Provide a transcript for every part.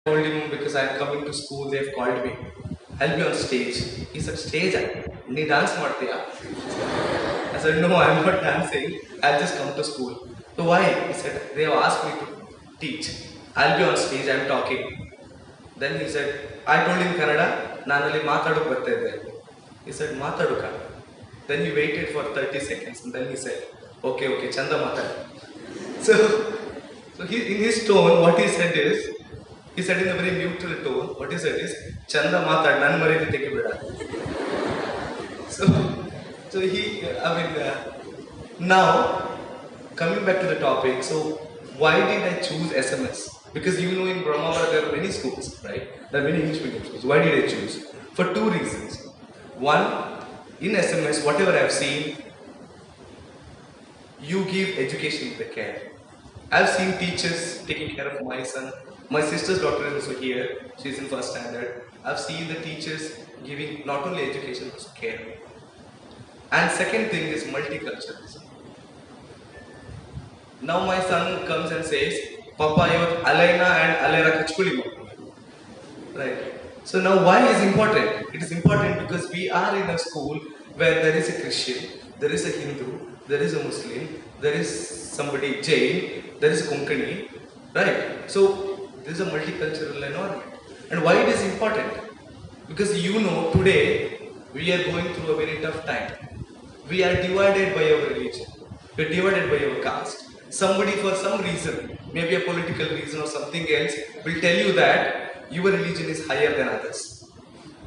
told him because I'm coming to school, they've called me. I'll be on stage. He said, stage? Nee dance martiya? I said, no, I'm not dancing. I'll just come to school. So why? He said, they have asked me to teach. I'll be on stage, I'm talking. Then he said, I told him Kannada, nanali mataduk bartidde. He said, mataduka. Then he waited for 30 seconds and then he said, okay, chanda matad. So in his tone, what he said is, he said in a very neutral tone, what he said is, Chanda matad, nan maridi tekibida. So, now, coming back to the topic, so why did I choose SMS? Because you know in Brahmavara there are many schools, right? There are many English medium schools. Why did I choose? For two reasons. One, in SMS, whatever I've seen, you give education with the care. I've seen teachers taking care of my son. My sister's daughter is also here. She's in first standard. I've seen the teachers giving not only education but also care. And second thing is multiculturalism. Now my son comes and says, Papa, you're Alaina and Alera Kachkuli. Right. So now why is important? It is important because we are in a school where there is a Christian, there is a Hindu, there is a Muslim, there is somebody Jain, there is a Konkani, right? So this is a multicultural environment. And why it is important? Because you know today we are going through a very tough time. We are divided by our religion. We are divided by our caste. Somebody for some reason, maybe a political reason or something else, will tell you that your religion is higher than others.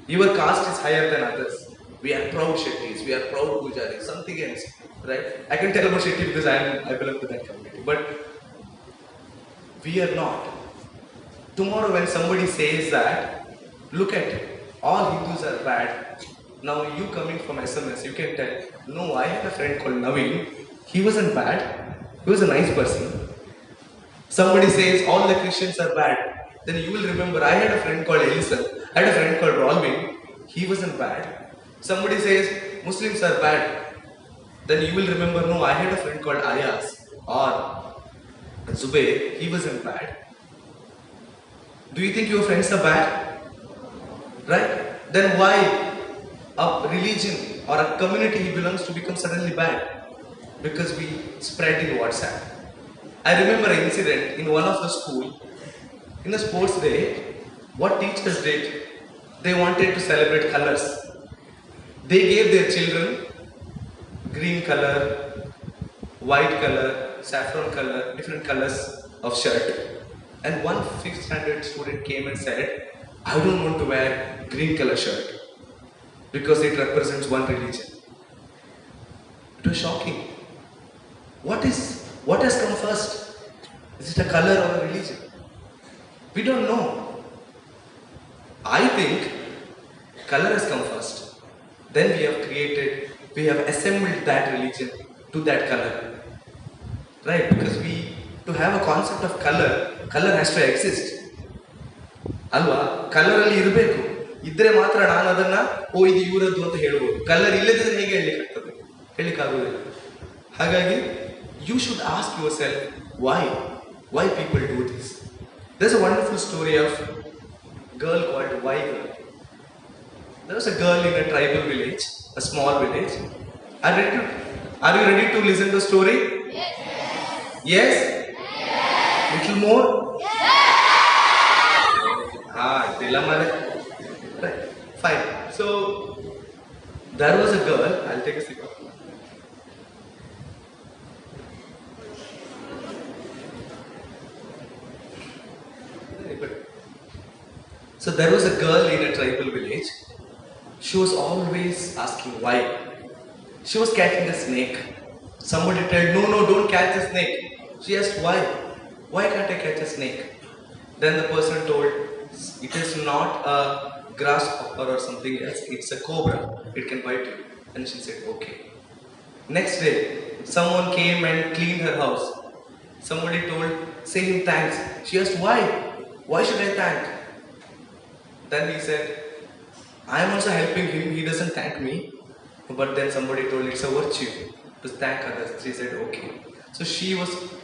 Your caste is higher than others. We are proud Shettis, we are proud Pujaris, something else, right? I can tell about Shetty because I belong to that community, but we are not. Tomorrow when somebody says that, look at it, all Hindus are bad. Now you coming from SMS, you can tell, no, I had a friend called Naveen, he wasn't bad, he was a nice person. Somebody says all the Christians are bad, then you will remember, I had a friend called Elison, I had a friend called Rolvin, he wasn't bad. Somebody says Muslims are bad, then you will remember, no, I had a friend called Ayaz or Zubair, he wasn't bad. Do you think your friends are bad? Right? Then why a religion or a community he belongs to become suddenly bad? Because we spread in WhatsApp. I remember an incident in one of the school, in a sports day, what teachers did, they wanted to celebrate colors. They gave their children green color, white color, saffron color, different colors of shirt. And one 5th standard student came and said, I don't want to wear green color shirt because it represents one religion. It was shocking. What has come first? Is it a color or a religion? We don't know. I think color has come first. Then we have assembled that religion to that color. Right? Because to have a concept of color has to exist. ಅಲ್ವಾ colour ಅಲ್ಲಿ ಇರಬೇಕು ಇದ್ರೆ ಮಾತ್ರ ನಾನು ಅದನ್ನ ಇದು ಇವರದ್ದು ಅಂತ ಹೇಳ್ಬೋದು ಕಲರ್ ಇಲ್ಲದಿದ್ರೆ ಹೇಗೆ ಹೇಳಲಿಕ್ಕಾಗೋದಿಲ್ಲ ಹಾಗಾಗಿ you should ask yourself why people do this. There's a wonderful story of a girl called Why Girl. There was a girl in a tribal village, a small village. Are you ready to listen to the story? Yes? Little more? Right. Fine. So there was a girl. I'll take a sip. Very good. So there was a girl in a tribal village. She was always asking why. She was catching a snake. Somebody told, no, don't catch a snake. She asked why. Why can't I catch a snake? Then the person told, it is not a grasshopper or something else, it's a cobra, it can bite you. And she said, okay. Next day, someone came and cleaned her house. Somebody told, say him thanks. She asked, why? Why should I thank? Then he said, I am also helping him, he doesn't thank me. But then somebody told, it's a virtue to thank others. She said, okay. So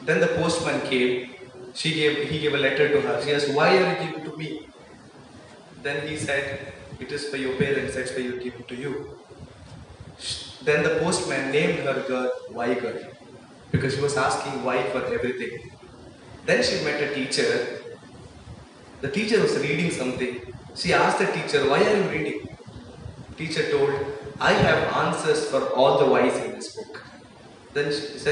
then the postman came. he gave a letter to her. She asked, why are you giving to me? Then he said, it is for your parents, that's why you give it to you. Then the postman named her girl Why girl, because she was asking why for everything. Then she met a teacher. The teacher was reading something. She asked the teacher, why are you reading? Teacher told, I have answers for all the whys in this book. Then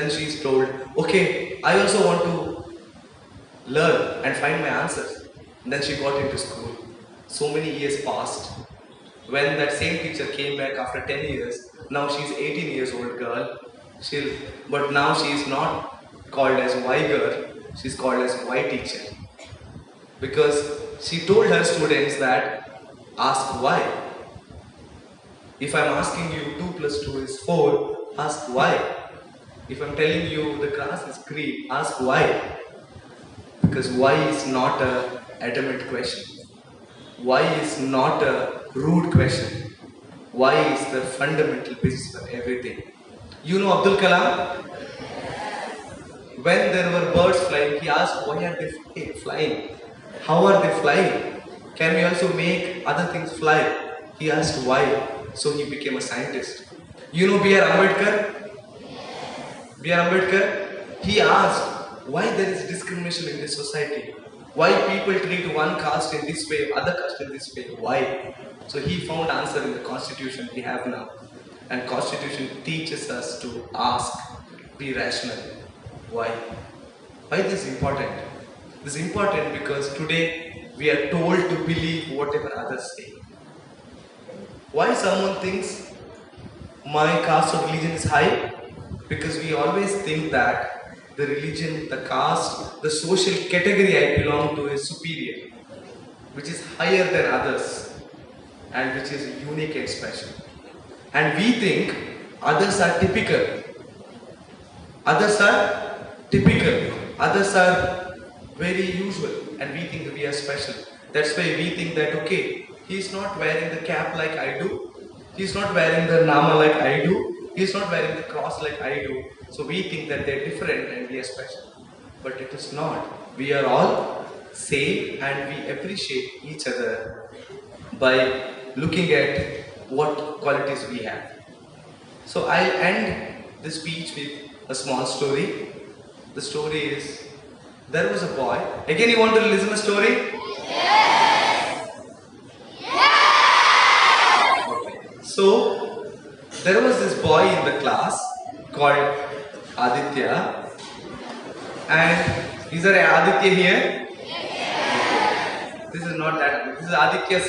she is told, okay, I also want to learn and find my answers. And then she got into school. So many years passed. When that same teacher came back after 10 years, now she's 18 years old girl. But now she is not called as Y girl, she's called as Y teacher. Because she told her students that, ask why. If I'm asking you 2 plus 2 is 4, ask why. If I'm telling you the grass is green, ask why. Because why is not an adamant question. Why is not a rude question. Why is the fundamental basis for everything. You know Abdul Kalam? When there were birds flying, he asked, why are they flying? How are they flying? Can we also make other things fly? He asked why. So he became a scientist. You know B.R. Ambedkar? B.R. Ambedkar? He asked why there is discrimination in this society. Why people treat one caste in this way, other caste in this way. Why? So he found answer in the constitution we have now. And constitution teaches us to ask, be rational. Why? Why this is important? This is important because today we are told to believe whatever others say. Why someone thinks my caste or religion is high? Because we always think that the religion, the caste, the social category I belong to is superior, which is higher than others and which is unique and special. And we think others are typical. Others are typical. Others are very usual and we think that we are special. That's why we think that, okay, he is not wearing the cap like I do. He is not wearing the nama like I do. He is not wearing the cross like I do. So we think that they are different and we are special. But it is not. We are all same and we appreciate each other by looking at what qualities we have. So I'll end this speech with a small story. The story is, there was a boy. Again, you want to listen to the story? Yes! Yes! Okay. So, there was this boy in the class called Aditya. And is there an Aditya here? Yes! This is not that. This is Aditya.